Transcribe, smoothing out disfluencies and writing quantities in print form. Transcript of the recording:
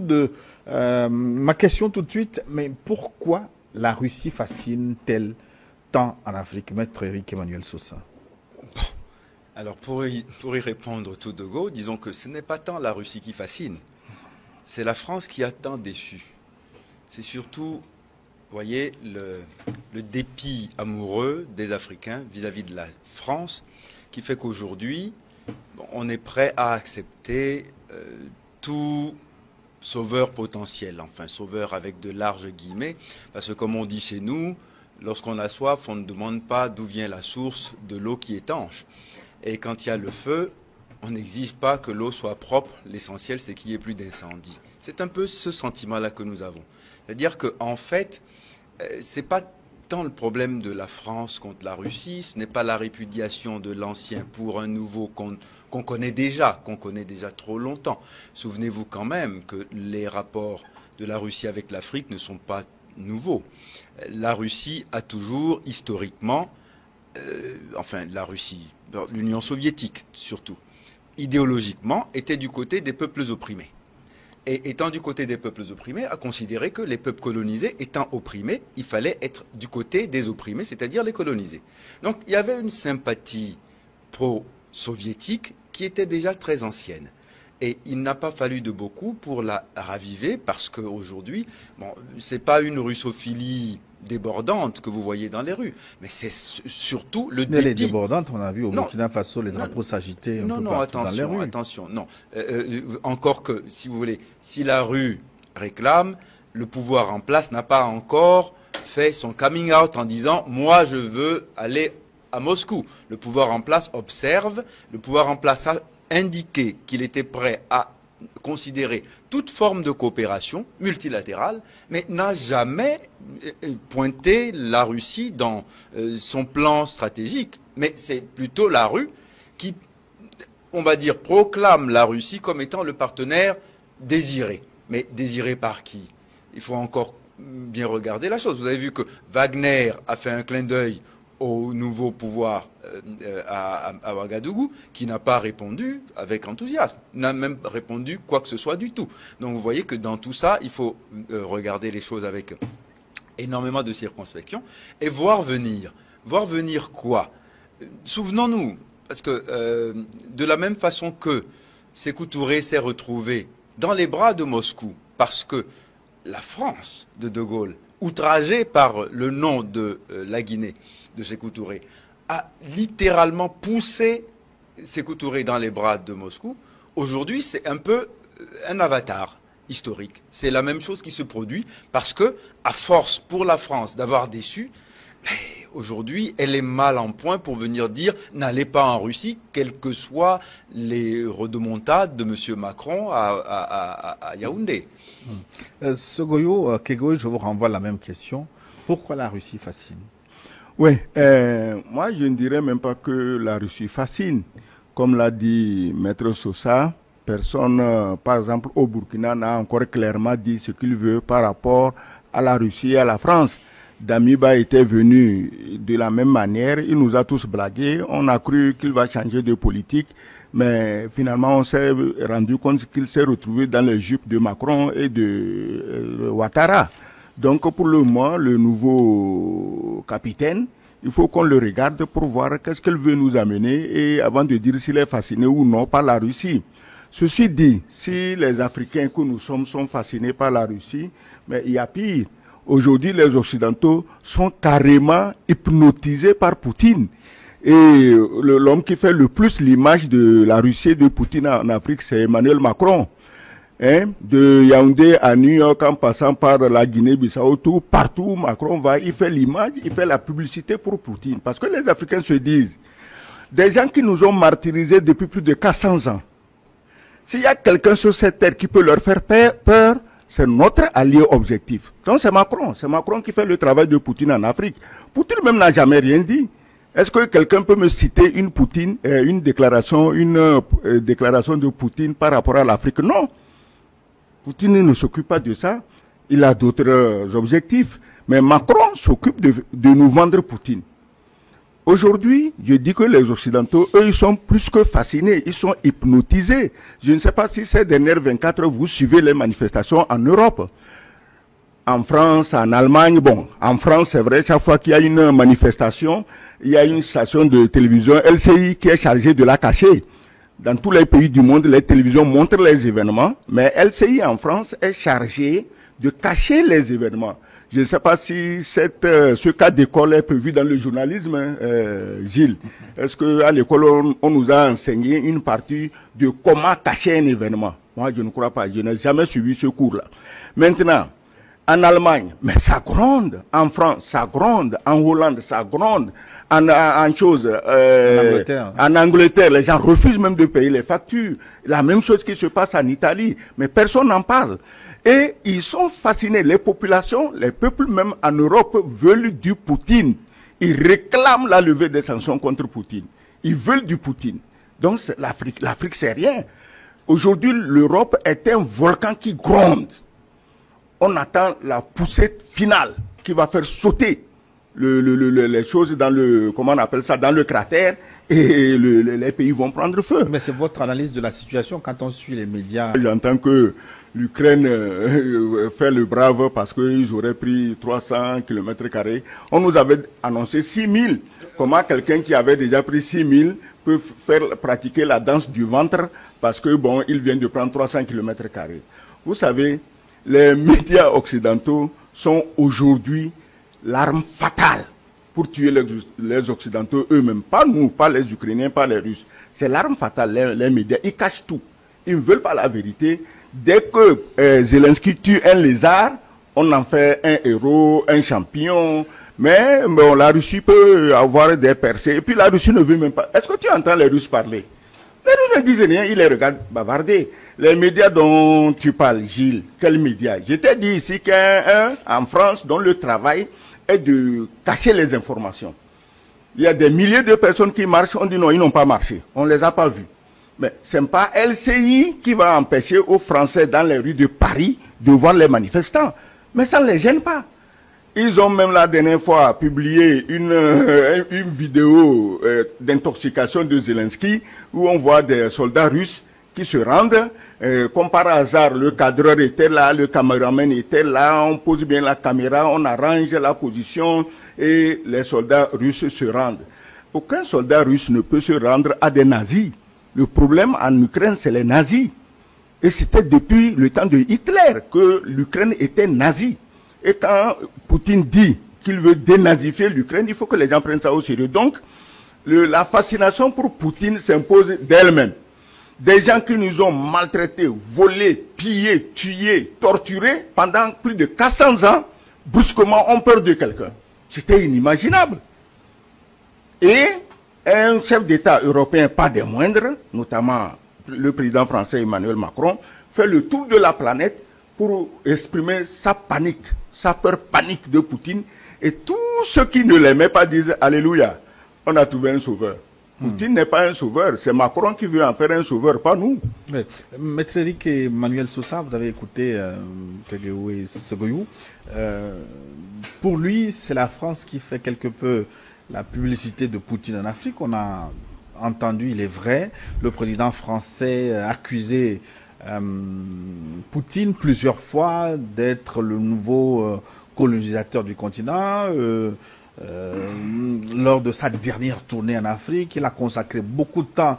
de ma question tout de suite, mais pourquoi la Russie fascine-t-elle tant en Afrique, Maître Éric Emmanuel Sosa? Alors pour y répondre tout de go, disons que ce n'est pas tant la Russie qui fascine, c'est la France qui a tant déçu. C'est surtout, voyez, le dépit amoureux des Africains vis-à-vis de la France qui fait qu'aujourd'hui, on est prêt à accepter tout sauveur potentiel, enfin sauveur avec de larges guillemets, parce que comme on dit chez nous, lorsqu'on a soif, on ne demande pas d'où vient la source de l'eau qui est étanche. Et quand il y a le feu, on n'exige pas que l'eau soit propre, l'essentiel c'est qu'il n'y ait plus d'incendie. C'est un peu ce sentiment-là que nous avons. C'est-à-dire qu'en fait, c'est pas tant le problème de la France contre la Russie, ce n'est pas la répudiation de l'ancien pour un nouveau qu'on connaît déjà trop longtemps. Souvenez-vous quand même que les rapports de la Russie avec l'Afrique ne sont pas nouveaux. La Russie a toujours, historiquement, la Russie, l'Union soviétique surtout, idéologiquement, était du côté des peuples opprimés. Et étant du côté des peuples opprimés, a considéré que les peuples colonisés étant opprimés, il fallait être du côté des opprimés, c'est-à-dire les colonisés. Donc il y avait une sympathie pro-soviétique qui était déjà très ancienne. Et il n'a pas fallu de beaucoup pour la raviver, parce qu'aujourd'hui, c'est pas une russophilie débordante que vous voyez dans les rues, mais c'est surtout le dépit. Elle est débordante, on a vu au Burkina Faso les drapeaux s'agiter un peu partout dans les rues. Attention, non. Encore que, si vous voulez, si la rue réclame, le pouvoir en place n'a pas encore fait son coming out en disant « moi je veux aller à Moscou ». Le pouvoir en place observe, le pouvoir en place a indiqué qu'il était prêt à considérer toute forme de coopération multilatérale, mais n'a jamais pointé la Russie dans son plan stratégique. Mais c'est plutôt la rue qui, on va dire, proclame la Russie comme étant le partenaire désiré. Mais désiré par qui? Il faut encore bien regarder la chose. Vous avez vu que Wagner a fait un clin d'œil au nouveau pouvoir à Ouagadougou, qui n'a pas répondu avec enthousiasme, n'a même répondu quoi que ce soit du tout. Donc vous voyez que dans tout ça, il faut regarder les choses avec énormément de circonspection et voir venir. Voir venir quoi? Souvenons-nous, parce que de la même façon que Sékou Touré s'est retrouvé dans les bras de Moscou, parce que la France de Gaulle, outragée par le nom de la Guinée, de Sékou Touré, a littéralement poussé Sékou Touré dans les bras de Moscou. Aujourd'hui, c'est un peu un avatar historique. C'est la même chose qui se produit parce que, à force pour la France d'avoir déçu, aujourd'hui, elle est mal en point pour venir dire n'allez pas en Russie, quelles que soient les rodomontades de M. Macron à Yaoundé. Sogoyo, Kegoy, je vous renvoie la même question. Pourquoi la Russie fascine? Oui, moi je ne dirais même pas que la Russie fascine. Comme l'a dit Maître Sosa, personne, par exemple au Burkina, n'a encore clairement dit ce qu'il veut par rapport à la Russie et à la France. Damiba était venu de la même manière, il nous a tous blagué, on a cru qu'il va changer de politique, mais finalement on s'est rendu compte qu'il s'est retrouvé dans les jupes de Macron et de Ouattara. Donc pour le moment, le nouveau capitaine, il faut qu'on le regarde pour voir qu'est-ce qu'il veut nous amener et avant de dire s'il est fasciné ou non par la Russie. Ceci dit, si les Africains que nous sommes sont fascinés par la Russie, mais il y a pire. Aujourd'hui, les Occidentaux sont carrément hypnotisés par Poutine. Et l'homme qui fait le plus l'image de la Russie et de Poutine en Afrique, c'est Emmanuel Macron. De Yaoundé à New York en passant par la Guinée-Bissau, tout, partout où Macron va, il fait l'image, il fait la publicité pour Poutine. Parce que les Africains se disent, des gens qui nous ont martyrisés depuis plus de 400 ans, s'il y a quelqu'un sur cette terre qui peut leur faire peur, c'est notre allié objectif. Donc c'est Macron qui fait le travail de Poutine en Afrique. Poutine même n'a jamais rien dit. Est-ce que quelqu'un peut me citer une déclaration de Poutine par rapport à l'Afrique? Non. Poutine ne s'occupe pas de ça. Il a d'autres objectifs. Mais Macron s'occupe de nous vendre Poutine. Aujourd'hui, je dis que les Occidentaux, eux, ils sont plus que fascinés, ils sont hypnotisés. Je ne sais pas si ces dernières 24 heures, vous suivez les manifestations en Europe. En France, en Allemagne, bon, en France, c'est vrai, chaque fois qu'il y a une manifestation, il y a une station de télévision LCI qui est chargée de la cacher. Dans tous les pays du monde, les télévisions montrent les événements, mais LCI en France est chargée de cacher les événements. Je ne sais pas si ce cas d'école est prévu dans le journalisme, Gilles. Est-ce qu'à l'école, on nous a enseigné une partie de comment cacher un événement? Moi, je ne crois pas. Je n'ai jamais suivi ce cours-là. Maintenant, en Allemagne, mais ça gronde. En France, ça gronde. En Hollande, ça gronde. En Angleterre, les gens refusent même de payer les factures. La même chose qui se passe en Italie, mais personne n'en parle. Et ils sont fascinés. Les populations, les peuples même en Europe veulent du Poutine. Ils réclament la levée des sanctions contre Poutine. Ils veulent du Poutine. Donc l'Afrique c'est rien. Aujourd'hui, l'Europe est un volcan qui gronde. On attend la poussée finale qui va faire sauter les choses dans le, comment on appelle ça, dans le cratère, et les pays vont prendre feu. Mais c'est votre analyse de la situation quand on suit les médias. J'entends que l'Ukraine fait le brave parce qu'ils auraient pris 300 km². On nous avait annoncé 6000. Comment quelqu'un qui avait déjà pris 6000 peut pratiquer la danse du ventre parce que, bon, il vient de prendre 300 km². Vous savez, les médias occidentaux sont aujourd'hui l'arme fatale pour tuer les Occidentaux eux-mêmes. Pas nous, pas les Ukrainiens, pas les Russes. C'est l'arme fatale, les médias. Ils cachent tout. Ils ne veulent pas la vérité. Dès que Zelensky tue un lézard, on en fait un héros, un champion. Mais bon, la Russie peut avoir des percées. Et puis la Russie ne veut même pas. Est-ce que tu entends les Russes parler? Les Russes ne disent rien, ils les regardent bavarder. Les médias dont tu parles, Gilles, quels médias? Je t'ai dit ici qu'un en France dont le travail est de cacher les informations. Il y a des milliers de personnes qui marchent, on dit non, ils n'ont pas marché, on ne les a pas vus. Mais ce n'est pas LCI qui va empêcher aux Français dans les rues de Paris de voir les manifestants. Mais ça ne les gêne pas. Ils ont même la dernière fois publié une vidéo d'intoxication de Zelensky où on voit des soldats russes qui se rendent. Comme par hasard, le cadreur était là, le caméraman était là, on pose bien la caméra, on arrange la position et les soldats russes se rendent. Aucun soldat russe ne peut se rendre à des nazis. Le problème en Ukraine, c'est les nazis. Et c'était depuis le temps de Hitler que l'Ukraine était nazie. Et quand Poutine dit qu'il veut dénazifier l'Ukraine, il faut que les gens prennent ça au sérieux. Donc, la fascination pour Poutine s'impose d'elle-même. Des gens qui nous ont maltraités, volés, pillés, tués, torturés pendant plus de 400 ans, brusquement ont peur de quelqu'un. C'était inimaginable. Et un chef d'État européen, pas des moindres, notamment le président français Emmanuel Macron, fait le tour de la planète pour exprimer sa panique, sa peur panique de Poutine. Et tous ceux qui ne l'aimaient pas disent « Alléluia, on a trouvé un sauveur ». Poutine n'est pas un sauveur, c'est Macron qui veut en faire un sauveur, pas nous. Oui. Maître Eric et Manuel Sosa, vous avez écouté Kegeou et Segoyou. Pour lui, c'est la France qui fait quelque peu la publicité de Poutine en Afrique. On a entendu, il est vrai, le président français accusé Poutine plusieurs fois d'être le nouveau colonisateur du continent. Lors de sa dernière tournée en Afrique, il a consacré beaucoup de temps